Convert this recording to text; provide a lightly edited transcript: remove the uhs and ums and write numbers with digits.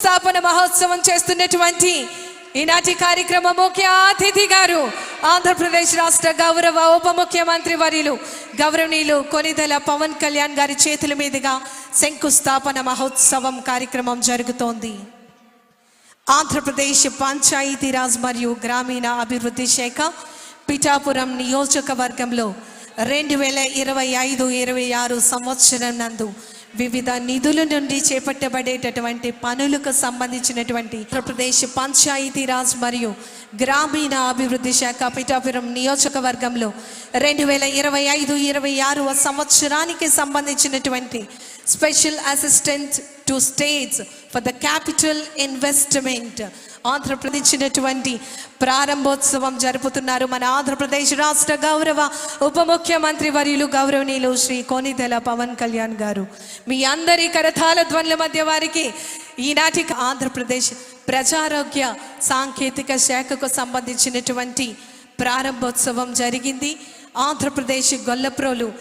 స్థాపన మహోత్సవం చేస్తున్నటువంటి ఈనాటి కార్యక్రమ ముఖ్య అతిథి గారు ఆంధ్రప్రదేశ్ రాష్ట్ర గౌరవ ఉప ముఖ్యమంత్రి వర్యులు గౌరవనీయులు కొనిదెల పవన్ కళ్యాణ్ గారి చేతుల మీదుగా శంకుస్థాపన మహోత్సవం కార్యక్రమం జరుగుతోంది. ఆంధ్రప్రదేశ్ పంచాయతీరాజ్ మరియు గ్రామీణ అభివృద్ధి శాఖ పిఠాపురం నియోజకవర్గంలో 2025-26 సంవత్సరం నందు వివిధ నిధుల నుండి చేపట్టబడేటటువంటి పనులకు సంబంధించినటువంటి ఆంధ్రప్రదేశ్ పంచాయతీరాజ్ మరియు గ్రామీణ అభివృద్ధి శాఖ పిఠాపురం నియోజకవర్గంలో 2025-26 సంవత్సరానికి సంబంధించినటువంటి special assistant to states for the capital investment Andhra Pradesh ప్రారంభోత్సవం జరుపుతున్నారు. మన ఆంధ్రప్రదేశ్ రాష్ట్ర గౌరవ ఉప ముఖ్యమంత్రి వర్యులు గౌరవనీయులు శ్రీ కొనిదెల పవన్ కళ్యాణ్ గారు. మీ అందరి కరతాళ ధ్వనుల మధ్య వారికి ఈనాటి ఆంధ్రప్రదేశ్ ప్రజారోగ్య సాంకేతిక శాఖకు సంబంధించినటువంటి ప్రారంభోత్సవం జరిగింది. ఆంధ్రప్రదేశ్ గొల్లప్రోలు